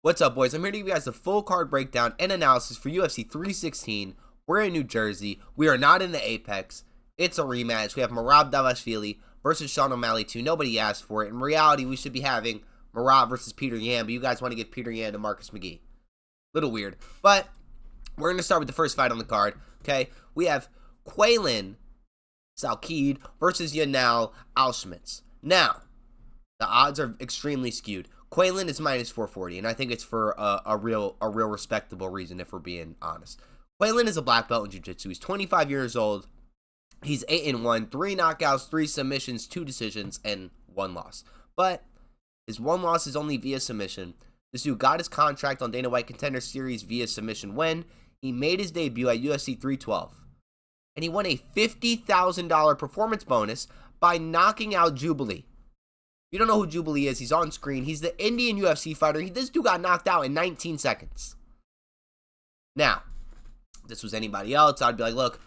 What's up, boys? I'm here to give you guys a full card breakdown and analysis for UFC 316. We're in New Jersey. We are not in the Apex. It's a rematch. We have Merab Dvalishvili versus Sean O'Malley 2. Nobody asked for it. In reality, we should be having Merab versus Peter Yan, but you guys want to give Peter Yan to Marcus McGee. Little weird. But we're going to start with the first fight on the card. Okay, we have Quaylin Salkid versus Yanal Alschmitz. Now, the odds are extremely skewed. Quaylin is minus 440, and I think it's for a real respectable reason, if we're being honest. Quaylin is a black belt in jiu-jitsu. He's 25 years old. He's 8-1, 3 knockouts, 3 submissions, 2 decisions, and 1 loss. But his 1 loss is only via submission. This dude got his contract on Dana White Contender Series via submission when he made his debut at UFC 312. And he won a $50,000 performance bonus by knocking out Jubilee. You don't know who Jubilee is. He's on screen. He's the Indian UFC fighter. This dude got knocked out in 19 seconds. Now, if this was anybody else, I'd be like, look,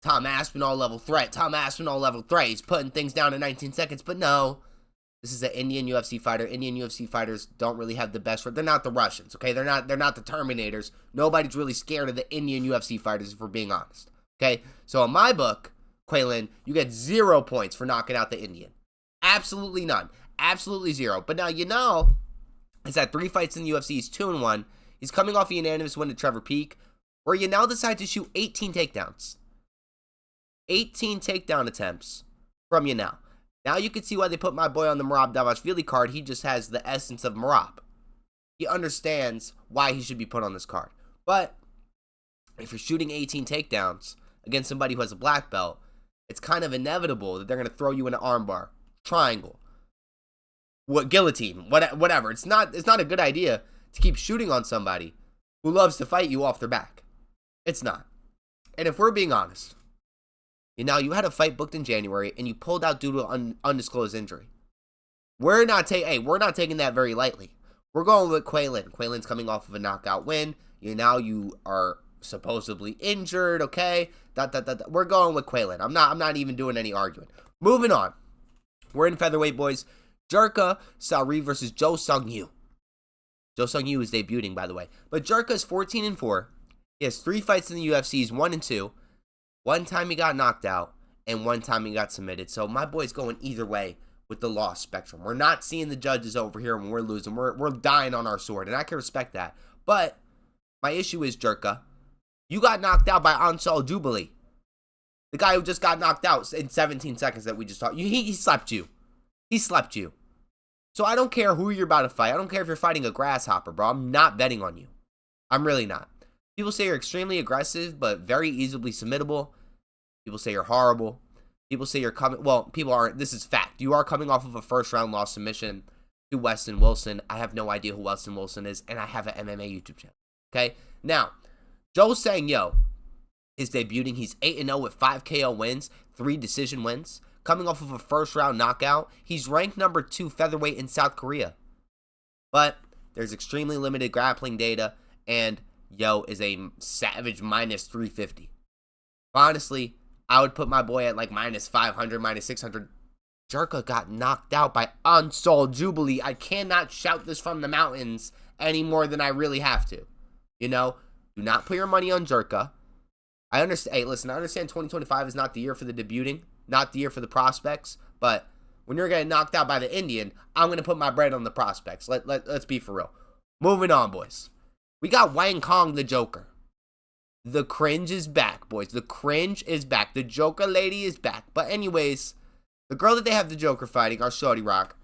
Tom Aspinall level threat. Tom Aspinall level threat. He's putting things down in 19 seconds. But no, this is an Indian UFC fighter. Indian UFC fighters don't really have the best. They're not the Russians, okay? They're not the Terminators. Nobody's really scared of the Indian UFC fighters, if we're being honest. Okay? So in my book, Quaylin, you get 0 points for knocking out the Indian. Absolutely none. Absolutely 0. But now, he's had 3 fights in the UFC. He's 2-1. He's coming off a unanimous win to Trevor Peek, where you now decide to shoot 18 takedowns. 18 takedown attempts from you now. Now you can see why they put my boy on the Merab Dvalishvili card. He just has the essence of Merab. He understands why he should be put on this card. But if you're shooting 18 takedowns against somebody who has a black belt, it's kind of inevitable that they're going to throw you in an armbar, triangle, guillotine, whatever. It's not a good idea to keep shooting on somebody who loves to fight you off their back. It's not. And if we're being honest, you had a fight booked in January and you pulled out due to an undisclosed injury. We're not taking that very lightly. We're going with Quaylin. Quaylin's coming off of a knockout win. You are supposedly injured, okay? We're going with Quaylin. I'm not even doing any arguing. Moving on. We're in featherweight, boys. Jerka Sauri versus Joe Sung-Yu. Joe Sung-Yu is debuting, by the way. But Jerka is 14-4. He has 3 fights in the UFC. He's 1-2. 1 time he got knocked out, and 1 time he got submitted. So my boy's going either way with the loss spectrum. We're not seeing the judges over here when we're losing. We're dying on our sword, and I can respect that. But my issue is, Jerka, you got knocked out by Ansal Jubilee. The guy who just got knocked out in 17 seconds that we just talked. He slept you. He slept you. So I don't care who you're about to fight. I don't care if you're fighting a grasshopper, bro. I'm not betting on you. I'm really not. People say you're extremely aggressive, but very easily submittable. People say you're horrible. People say you're coming. Well, people aren't. This is fact. You are coming off of a first-round loss submission to Weston Wilson. I have no idea who Weston Wilson is, and I have an MMA YouTube channel. Okay? Now, Joe Sang-Yo is debuting. He's 8-0 with 5 KO wins, 3 decision wins. Coming off of a first-round knockout. He's ranked number 2 featherweight in South Korea. But there's extremely limited grappling data, and Yo is a savage minus 350. Honestly, I would put my boy at like minus 500, minus 600. Jerka got knocked out by Ansal Jubilee. I cannot shout this from the mountains any more than I really have to. Do not put your money on Jerka. I understand. Hey, listen, I understand 2025 is not the year for the debuting, not the year for the prospects, but when you're getting knocked out by the Indian, I'm going to put my bread on the prospects. Let's be for real. Moving on, boys. We got Wang Kong, the Joker. The cringe is back, boys. The cringe is back. The Joker lady is back. But anyways, the girl that they have the Joker fighting, our Shorty Rock,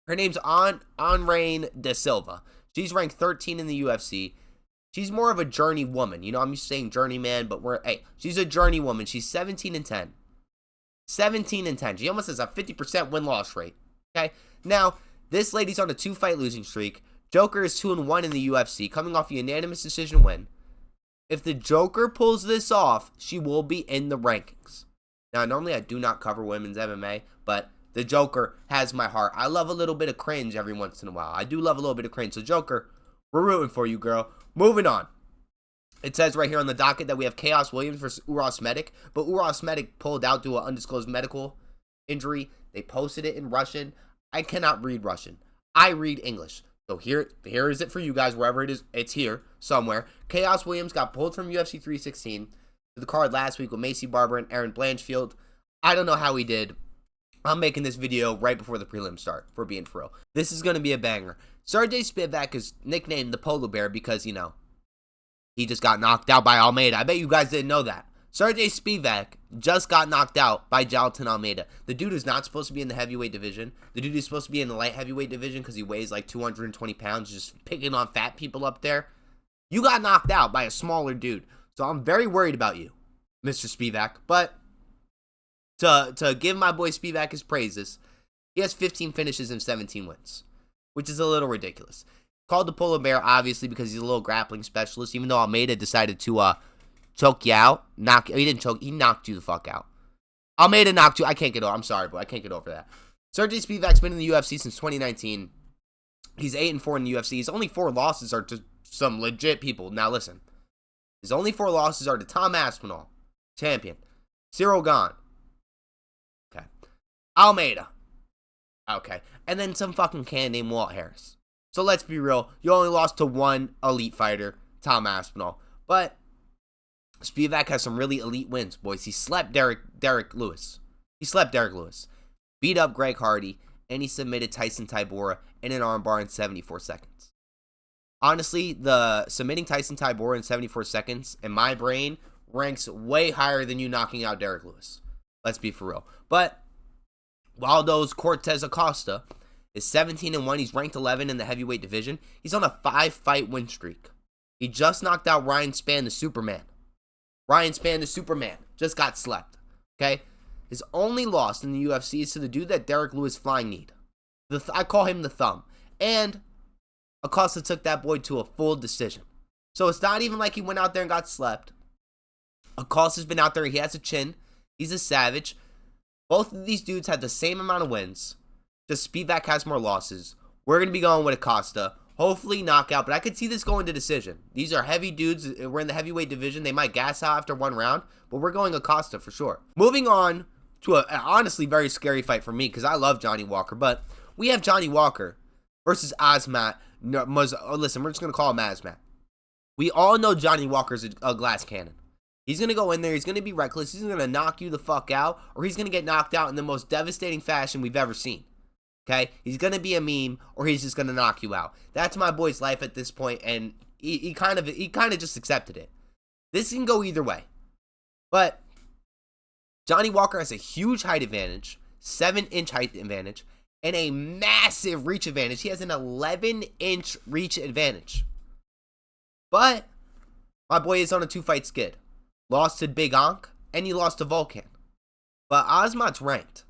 her name's Anrain De Silva. She's ranked 13 in the UFC. She's more of a journey woman. I'm used to saying journeyman, but she's a journey woman. She's 17-10. 17-10. She almost has a 50% win-loss rate. Okay? Now, this lady's on a 2-fight losing streak. Joker is 2-1 in the UFC, coming off a unanimous decision win. If the Joker pulls this off, she will be in the rankings. Now, normally I do not cover women's MMA, but the Joker has my heart. I love a little bit of cringe every once in a while. I do love a little bit of cringe. So, Joker, we're rooting for you, girl. Moving on. It says right here on the docket that we have Chaos Williams versus Uros Medic, but Uros Medic pulled out due to an undisclosed medical injury. They posted it in Russian. I cannot read Russian. I read English. So here is it for you guys, wherever it is. It's here somewhere. Chaos Williams got pulled from UFC 316 to the card last week with Macy Barber and Aaron Blanchfield. I don't know how he did. I'm making this video right before the prelims start, for being for real. This is going to be a banger. Sergey Spivak is nicknamed the Polar Bear because, you know, he just got knocked out by Almeida. I bet you guys didn't know that. Sergey Spivak just got knocked out by Jailton Almeida. The dude is not supposed to be in the heavyweight division. The dude is supposed to be in the light heavyweight division because he weighs like 220 pounds, just picking on fat people up there. You got knocked out by a smaller dude. So I'm very worried about you, Mr. Spivak. But to give my boy Spivak his praises, he has 15 finishes and 17 wins, which is a little ridiculous. Called the Polar Bear, obviously, because he's a little grappling specialist, even though Almeida decided to choke you out. He didn't choke. He knocked you the fuck out. Almeida knocked you. I can't get over. I'm sorry, bro. I can't get over that. Sergey Spivak's been in the UFC since 2019. He's 8-4 in the UFC. His only 4 losses are to some legit people. Now listen, his only 4 losses are to Tom Aspinall, champion, Cyril Gane, okay, Almeida, okay, and then some fucking can named Walt Harris. So let's be real. You only lost to one elite fighter, Tom Aspinall, but Spivak has some really elite wins, boys. He slept Derek Lewis. Beat up Greg Hardy, and he submitted Tyson Tybura in an armbar in 74 seconds. Honestly, the submitting Tyson Tybura in 74 seconds, in my brain, ranks way higher than you knocking out Derek Lewis. Let's be for real. But Waldo's Cortez Acosta is 17-1. He's ranked 11 in the heavyweight division. He's on a 5-fight win streak. He just knocked out Ryan Spann, the Superman. Ryan Spann, the Superman, just got slept. Okay? His only loss in the UFC is to the dude that Derek Lewis flying kneed. I call him the Thumb. And Acosta took that boy to a full decision. So it's not even like he went out there and got slept. Acosta's been out there. He has a chin. He's a savage. Both of these dudes have the same amount of wins. Just Spivak has more losses. We're going to be going with Acosta. Hopefully knockout, but I could see this going to decision. These are heavy dudes. We're in the heavyweight division. They might gas out after one round, but we're going Acosta for sure. Moving on to an honestly very scary fight for me because I love Johnny Walker, but we have Johnny Walker versus Azmat. Listen, we're just going to call him Azmat. We all know Johnny Walker's a glass cannon. He's going to go in there. He's going to be reckless. He's going to knock you the fuck out, or he's going to get knocked out in the most devastating fashion we've ever seen. Okay, he's going to be a meme, or he's just going to knock you out. That's my boy's life at this point, and he kind of just accepted it. This can go either way. But Johnny Walker has a huge height advantage, 7-inch height advantage, and a massive reach advantage. He has an 11-inch reach advantage. But my boy is on a 2-fight skid. Lost to Big Ankh, and he lost to Volkan. But Azmat's ranked.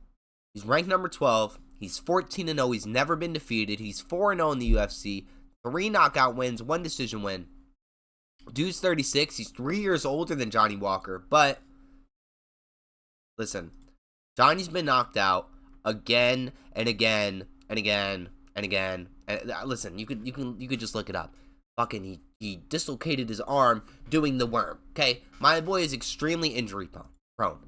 He's ranked number 12. He's 14-0. He's never been defeated. He's 4-0 in the UFC. 3 knockout wins, 1 decision win. Dude's 36. He's 3 years older than Johnny Walker. But listen, Johnny's been knocked out again and again and again and again. And listen, you could just look it up. Fucking he dislocated his arm doing the worm. Okay, my boy is extremely injury prone.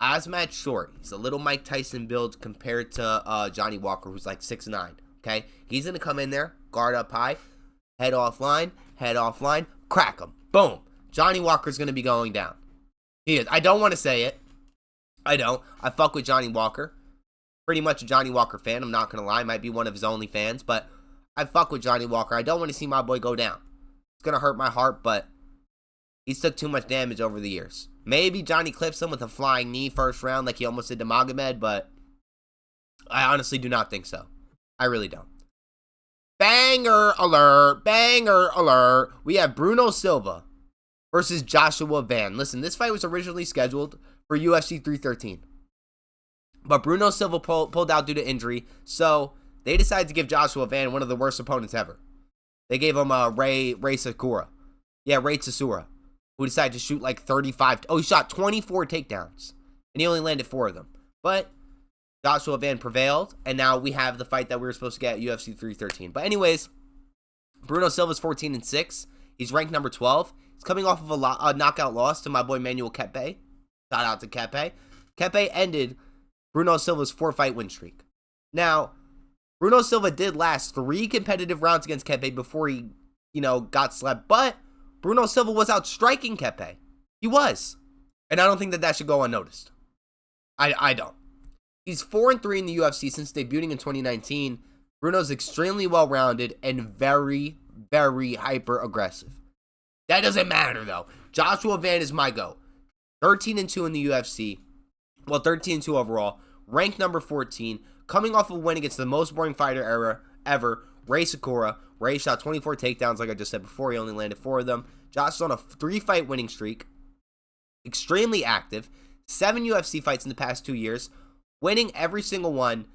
Azmat's short. He's a little Mike Tyson build compared to Johnny Walker, who's like 6'9". Okay, he's gonna come in there, guard up high, head offline, crack him, boom. Johnny Walker's gonna be going down. He is. I don't want to say it. I don't. I fuck with Johnny Walker. Pretty much a Johnny Walker fan. I'm not gonna lie. Might be one of his only fans, but I fuck with Johnny Walker. I don't want to see my boy go down. It's gonna hurt my heart, but he's took too much damage over the years. Maybe Johnny clips him with a flying knee first round like he almost did to Magomed, but I honestly do not think so. I really don't. Banger alert. Banger alert. We have Bruno Silva versus Joshua Van. Listen, this fight was originally scheduled for UFC 313. But Bruno Silva pulled out due to injury, so they decided to give Joshua Van one of the worst opponents ever. They gave him Ray Sakura. Yeah, Ray Tsusura, who decided to shoot like 35. Oh, he shot 24 takedowns, and he only landed 4 of them. But Joshua Van prevailed, and now we have the fight that we were supposed to get at UFC 313. But anyways, Bruno Silva's 14-6. He's ranked number 12. He's coming off of a knockout loss to my boy Manuel Kepe. Shout out to Kepe. Kepe ended Bruno Silva's 4-fight win streak. Now, Bruno Silva did last 3 competitive rounds against Kepe before he, got slept. But Bruno Silva was outstriking Kepe. He was. And I don't think that should go unnoticed. I don't. He's 4-3 in the UFC since debuting in 2019. Bruno's extremely well-rounded and very, very hyper-aggressive. That doesn't matter, though. Joshua Van is my GOAT. 13-2 in the UFC. Well, 13-2 overall. Ranked number 14. Coming off of a win against the most boring fighter ever, Ray Sakura. Ray shot 24 takedowns, like I just said before. He only landed 4 of them. Josh is on a 3-fight winning streak. Extremely active. 7 UFC fights in the past 2 years. Winning every single one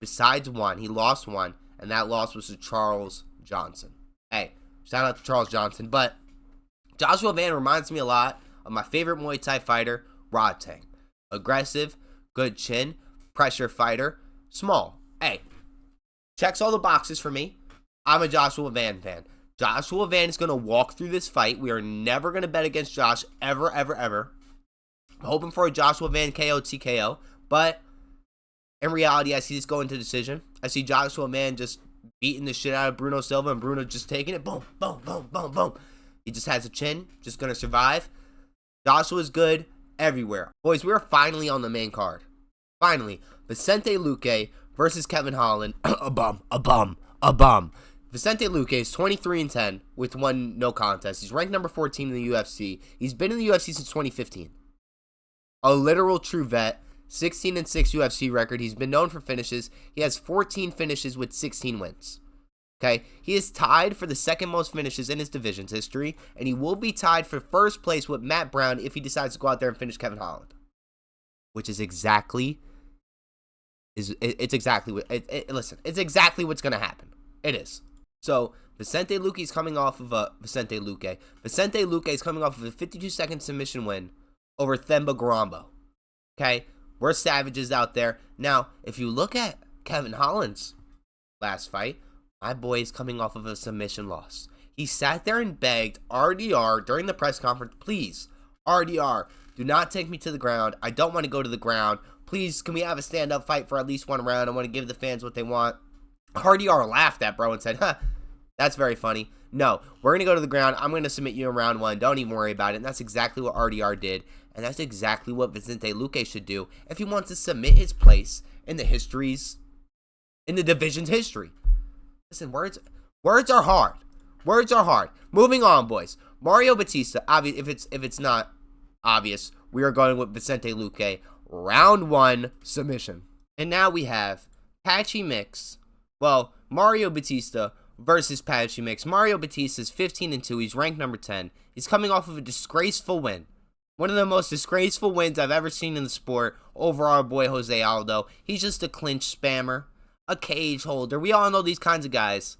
besides one. He lost one, and that loss was to Charles Johnson. Hey, shout out to Charles Johnson. But Joshua Van reminds me a lot of my favorite Muay Thai fighter, Rodtang. Aggressive, good chin, pressure fighter, small. Hey, checks all the boxes for me. I'm a Joshua Van fan. Joshua Van is going to walk through this fight. We are never going to bet against Josh ever, ever, ever. I'm hoping for a Joshua Van KO TKO, but in reality, I see this going to decision. I see Joshua Van just beating the shit out of Bruno Silva, and Bruno just taking it. Boom, boom, boom, boom, boom. He just has a chin, just going to survive. Joshua's good everywhere. Boys, we are finally on the main card. Finally, Vicente Luque versus Kevin Holland. A bum. Vicente Luque is 23-10 with 1 no contest. He's ranked number 14 in the UFC. He's been in the UFC since 2015. A literal true vet. 16-6 UFC record. He's been known for finishes. He has 14 finishes with 16 wins. Okay, he is tied for the second most finishes in his division's history, and he will be tied for first place with Matt Brown if he decides to go out there and finish Kevin Holland, which is exactly it's exactly what it's exactly what's gonna happen. It is. So Vicente Luque is coming off of a Vicente Luque is coming off of a 52-second submission win over Themba Gorambo. Okay, we're savages out there. Now, if you look at Kevin Holland's last fight, my boy is coming off of a submission loss. He sat there and begged RDR during the press conference, please, RDR, do not take me to the ground. I don't want to go to the ground. Please, can we have a stand-up fight for at least 1 round? I want to give the fans what they want. RDR laughed at bro and said, that's very funny. No, we're going to go to the ground. I'm going to submit you in round 1. Don't even worry about it. And that's exactly what RDR did. And that's exactly what Vicente Luque should do if he wants to submit his place in the division's history. Listen, words are hard. Words are hard. Moving on, boys. Mario Batista. If it's not obvious, we are going with Vicente Luque. Round 1 submission. And now we have Patchy Mix. Well, Mario Batista versus Patchy Mix. Mario Batista is 15-2. He's ranked number 10. He's coming off of a disgraceful win. One of the most disgraceful wins I've ever seen in the sport over our boy Jose Aldo. He's just a clinch spammer, a cage holder. We all know these kinds of guys.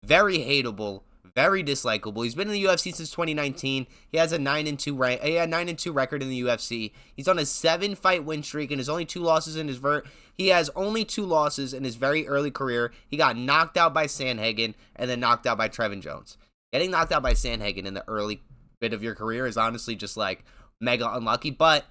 Very hateable, very dislikable. He's been in the UFC since 2019. He has a 9-2 record in the UFC. He's on a 7-fight win streak and has only 2 losses in his He has only 2 losses in his very early career. He got knocked out by Sandhagen and then knocked out by Trevin Jones. Getting knocked out by Sandhagen in the early bit of your career is honestly just like mega unlucky, but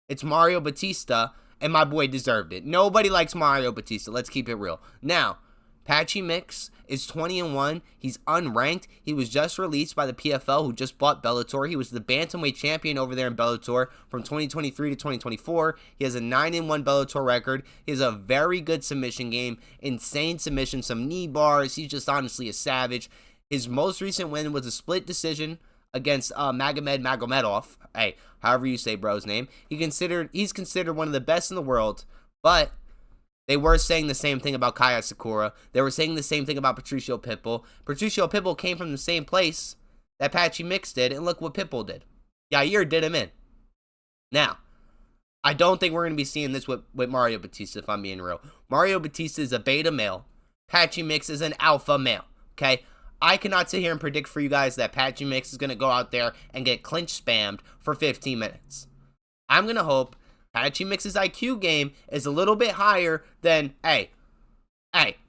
it's Mario Batista, and my boy deserved it. Nobody likes Mario Batista. Let's keep it real. Now, Patchy Mix is 20-1. He's unranked. He was just released by the PFL, who just bought Bellator. He was the bantamweight champion over there in Bellator from 2023 to 2024. He has a 9-1 Bellator record. He has a very good submission game. Insane submission, some knee bars. He's just honestly a savage. His most recent win was a split decision against Magomed Magomedov. Hey, however you say bro's name. He's considered one of the best in the world, but they were saying the same thing about Kaya Sakura. They were saying the same thing about Patricio Pitbull. Patricio Pitbull came from the same place that Patchy Mix did, and look what Pitbull did. Yair did him in. Now, I don't think we're going to be seeing this with Mario Batista, if I'm being real. Mario Batista is a beta male. Patchy Mix is an alpha male, okay? I cannot sit here and predict for you guys that Patchy Mix is going to go out there and get clinch spammed for 15 minutes. I'm going to hope Patchy Mix's IQ game is a little bit higher than, hey,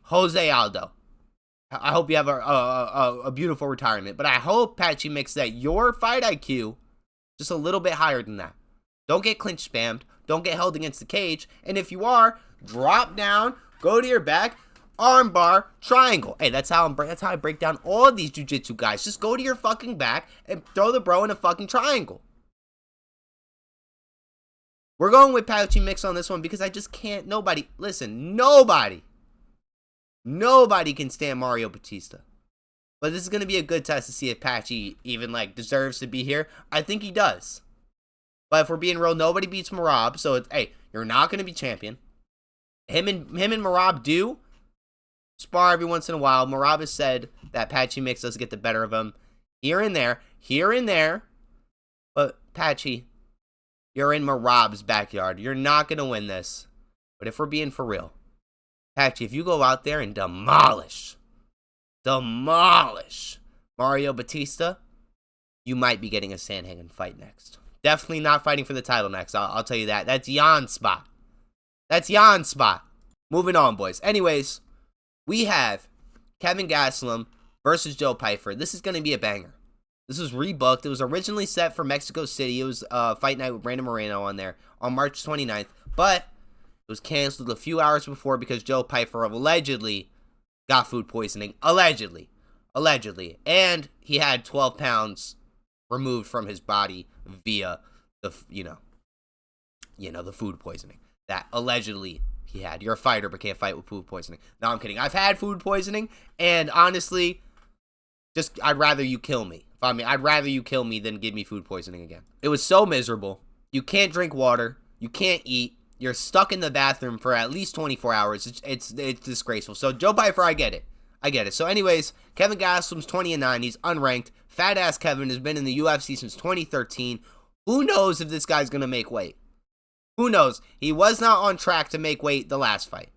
Jose Aldo. I hope you have a beautiful retirement. But I hope, Patchy Mix, that your fight IQ just a little bit higher than that. Don't get clinch spammed. Don't get held against the cage. And if you are, drop down, go to your back, armbar, triangle. Hey, that's how I break down all of these jiu-jitsu guys. Just go to your fucking back and throw the bro in a fucking triangle. We're going with Patchy Mix on this one because I just can't. Nobody can stand Mario Batista. But this is going to be a good test to see if Patchy even, like, deserves to be here. I think he does. But if we're being real, nobody beats Merab. So, hey, you're not going to be champion. Him and Merab do spar every once in a while. Merab has said that Patchy Mix does get the better of him here and there. But, Patchy, you're in Merab's backyard. You're not going to win this. But if we're being for real, Patchy, if you go out there and demolish Mario Batista, you might be getting a Sandhagen fight next. Definitely not fighting for the title next. I'll tell you that. That's Jan's spot. Moving on, boys. Anyways, we have Kevin Gastelum versus Joe Pyfer. This is going to be a banger. This was rebooked. It was originally set for Mexico City. It was fight night with Brandon Moreno on there on March 29th. But it was canceled a few hours before because Joe Pyfer allegedly got food poisoning. Allegedly. And he had 12 pounds removed from his body via the, the food poisoning that allegedly he had. You're a fighter but can't fight with food poisoning. No, I'm kidding. I've had food poisoning, and honestly, I'd rather you kill me. I'd rather you kill me than give me food poisoning again. It was so miserable. You can't drink water. You can't eat. You're stuck in the bathroom for at least 24 hours. It's disgraceful. So, Joe Pyfer, I get it. So, anyways, Kevin Gastelum's 20-9. He's unranked. Fat-ass Kevin has been in the UFC since 2013. Who knows if this guy's going to make weight? Who knows? He was not on track to make weight the last fight.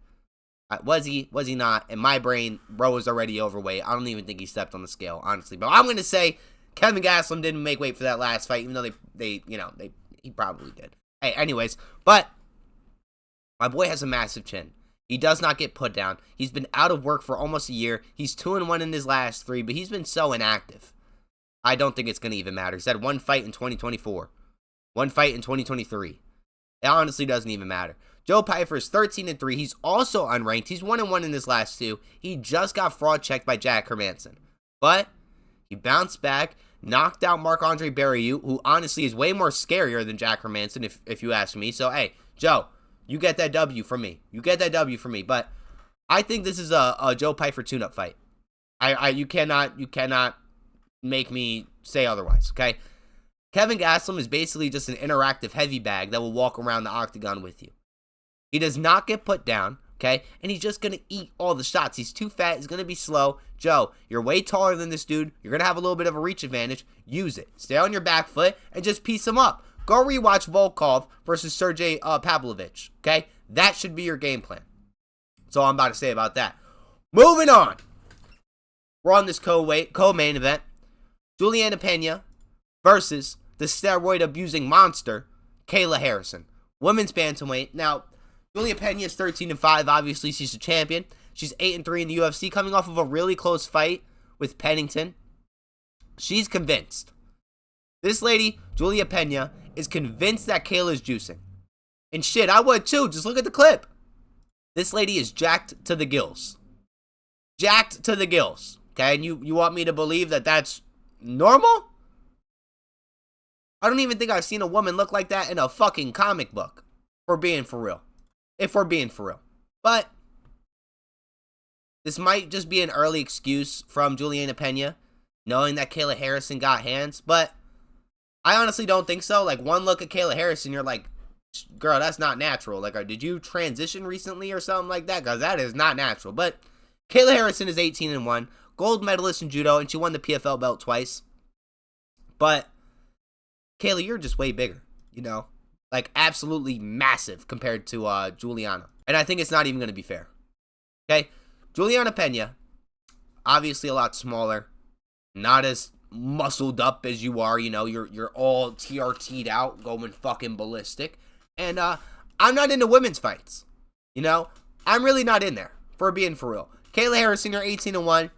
Was he? Was he not? In my brain, bro was already overweight. I don't even think he stepped on the scale, honestly. But I'm going to say Kevin Gastelum didn't make weight for that last fight, even though he probably did. Hey, anyways, but my boy has a massive chin. He does not get put down. He's been out of work for almost a year. He's 2-1 in his last 3, but he's been so inactive. I don't think it's going to even matter. He's had one fight in 2024. One fight in 2023. It honestly doesn't even matter. Joe Pyfer is 13-3. He's also unranked. He's 1-1 in his last 2. He just got fraud checked by Jack Hermanson. But he bounced back, knocked out Marc-Andre Barriou, who honestly is way more scarier than Jack Hermanson, if you ask me. So, hey, Joe, you get that W from me. But I think this is a Joe Pyfer tune-up fight. You cannot make me say otherwise, okay? Kevin Gastelum is basically just an interactive heavy bag that will walk around the octagon with you. He does not get put down, okay? And he's just going to eat all the shots. He's too fat. He's going to be slow. Joe, you're way taller than this dude. You're going to have a little bit of a reach advantage. Use it. Stay on your back foot and just piece him up. Go rewatch Volkov versus Sergey Pavlovich, okay? That should be your game plan. That's all I'm about to say about that. Moving on. We're on this co-main event. Juliana Pena versus the steroid-abusing monster, Kayla Harrison. Women's bantamweight. Now, Julia Pena is 13-5. Obviously, she's a champion. She's 8-3 in the UFC, coming off of a really close fight with Pennington. She's convinced. This lady, Julia Pena, is convinced that Kayla's juicing. And shit, I would too. Just look at the clip. This lady is jacked to the gills. Jacked to the gills. Okay, and you want me to believe that that's normal? I don't even think I've seen a woman look like that in a fucking comic book. If we're being for real. But this might just be an early excuse from Juliana Pena, knowing that Kayla Harrison got hands. But I honestly don't think so. Like, one look at Kayla Harrison, you're like, girl, that's not natural. Like, did you transition recently or something like that? Because that is not natural. But Kayla Harrison is 18-1, gold medalist in judo, and she won the PFL belt twice. But Kayla, you're just way bigger, like absolutely massive compared to Juliana. And I think it's not even going to be fair. Okay, Juliana Pena, obviously a lot smaller, not as muscled up as you are. You're all TRT'd out, going fucking ballistic. And I'm not into women's fights. I'm really not in there, for being for real. Kayla Harrison, you're 18-1.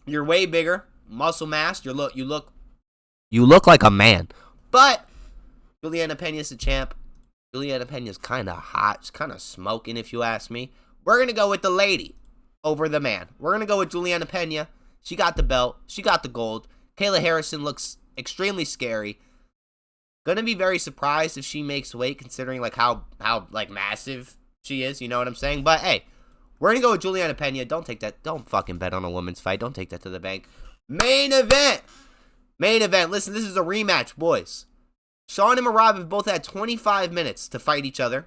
You're way bigger, muscle mass. You look like a man. But Juliana Pena's the champ. Juliana Pena's kind of hot. She's kind of smoking, if you ask me. We're going to go with the lady. over the man. We're going to go with Juliana Pena. She got the belt. She got the gold. Kayla Harrison looks extremely scary. Gonna be very surprised if she makes weight, considering like how like massive she is. You know what I'm saying? But hey, we're gonna go with Juliana Pena. Don't take that. Don't fucking bet on a women's fight. Don't take that to the bank. Main event. Main event. Listen, this is a rematch, boys. Sean and Merab have both had 25 minutes to fight each other.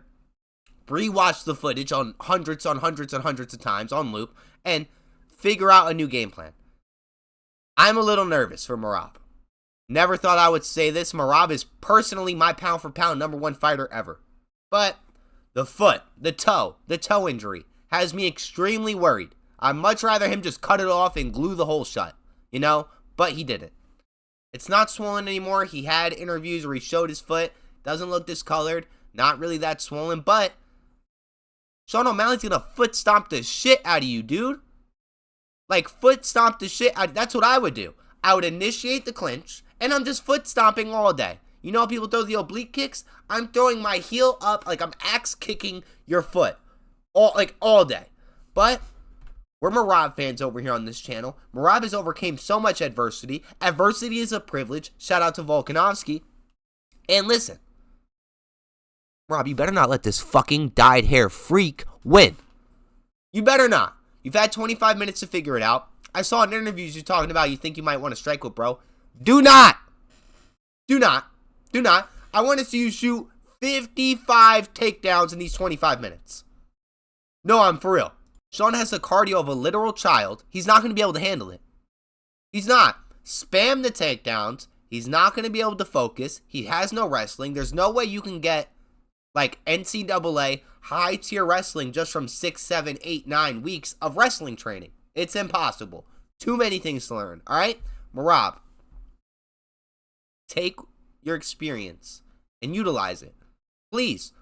Rewatch the footage on hundreds of times on loop and figure out a new game plan. I'm a little nervous for Merab. Never thought I would say this. Merab is personally my pound for pound #1 fighter ever. But the foot, the toe injury has me extremely worried. I'd much rather him just cut it off and glue the hole shut, you know? But he didn't. It's not swollen anymore. He had interviews where he showed his foot. Doesn't look discolored. Not really that swollen. But Sean O'Malley's going to foot stomp the shit out of you, dude. Like, foot stomp the shit out. That's what I would do. I would initiate the clinch, and I'm just foot stomping all day. You know how people throw the oblique kicks? I'm throwing my heel up like I'm axe kicking your foot. All day. But we're Merab fans over here on this channel. Merab has overcame so much adversity. Adversity is a privilege. Shout out to Volkanovski. And listen, Merab, you better not let this fucking dyed hair freak win. You better not. You've had 25 minutes to figure it out. I saw in interviews you talking about you think you might want to strike with, bro. Do not. Do not. Do not. I want to see you shoot 55 takedowns in these 25 minutes. No, I'm for real. Sean has the cardio of a literal child. He's not going to be able to handle it. He's not. Spam the takedowns. He's not going to be able to focus. He has no wrestling. There's no way you can get like NCAA high tier wrestling just from 6, 7, 8, 9 weeks of wrestling training. It's impossible. Too many things to learn. All right? Merab, take your experience and utilize it. Please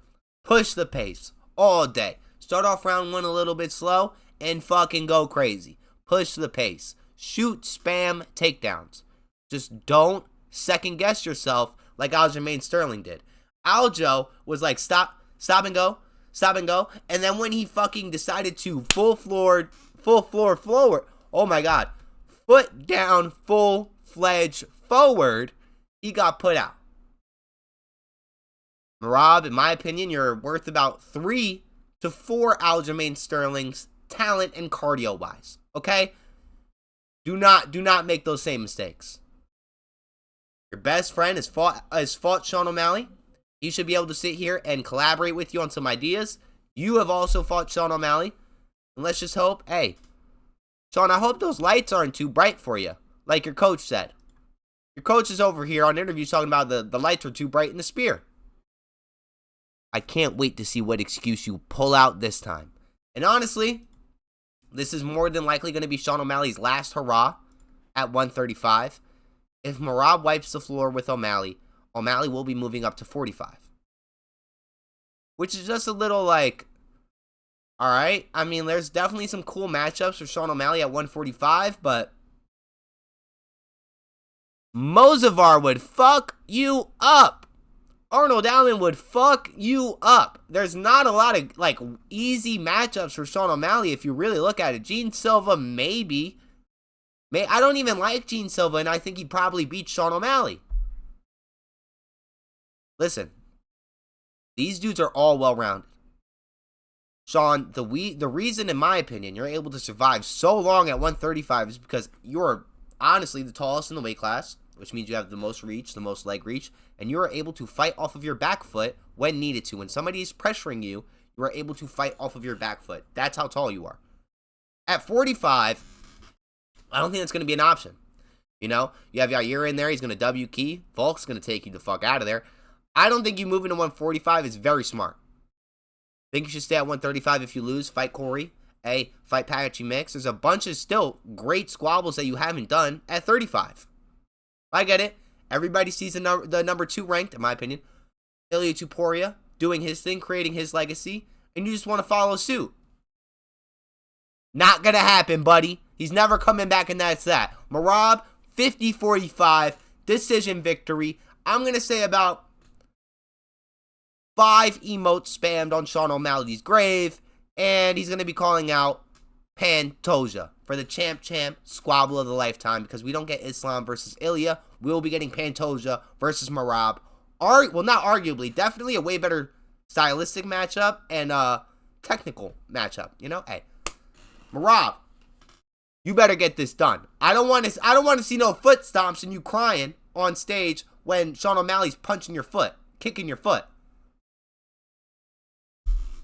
push the pace all day. Start off round 1 a little bit slow and fucking go crazy. Push the pace. Shoot, spam, takedowns. Just don't second guess yourself like Aljamain Sterling did. Aljo was like, stop and go. And then when he fucking decided to full floor forward, oh my God, foot down, full-fledged forward, he got put out. Merab, in my opinion, you're worth about 3 to 4 Aljamain Sterling's talent and cardio-wise. Okay? Do not make those same mistakes. Your best friend has fought Sean O'Malley. He should be able to sit here and collaborate with you on some ideas. You have also fought Sean O'Malley. And let's just hope, hey, Sean, I hope those lights aren't too bright for you, like your coach said. Your coach is over here on interviews talking about the lights were too bright in the spear. I can't wait to see what excuse you pull out this time. And honestly, this is more than likely going to be Sean O'Malley's last hurrah at 135. If Merab wipes the floor with O'Malley, O'Malley will be moving up to 45. Which is just a little like, all right. I mean, there's definitely some cool matchups for Sean O'Malley at 145, but Mozavar would fuck you up. Arnold Allen would fuck you up. There's not a lot of like easy matchups for Sean O'Malley if you really look at it. Gene Silva, maybe. I don't even like Gene Silva, and I think he'd probably beat Sean O'Malley. Listen, these dudes are all well-rounded. Sean, the reason, in my opinion, you're able to survive so long at 135 is because you're honestly the tallest in the weight class, which means you have the most reach, the most leg reach, and you are able to fight off of your back foot when needed to. When somebody is pressuring you, you are able to fight off of your back foot. That's how tall you are. At 45, I don't think that's going to be an option. You know, you have Yair in there. He's going to W key. Volk's going to take you the fuck out of there. I don't think you moving to 145 is very smart. I think you should stay at 135 if you lose. Fight Corey. Fight Patchy Mix. There's a bunch of still great squabbles that you haven't done at 35. I get it. Everybody sees the number 2 ranked, in my opinion. Ilya Tuporia doing his thing, creating his legacy, and you just want to follow suit. Not going to happen, buddy. He's never coming back, and that's that. Merab, 50-45, decision victory. I'm going to say about 5 emotes spammed on Sean O'Malley's grave, and he's going to be calling out Pantoja for the champ squabble of the lifetime, because we don't get Islam versus Ilya. We will be getting Pantoja versus Merab. Well, not arguably, definitely a way better stylistic matchup and technical matchup. You know, hey, Merab, you better get this done. I don't want to see no foot stomps and you crying on stage when Sean O'Malley's punching your foot, kicking your foot.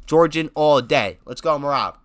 Georgian all day. Let's go, Merab.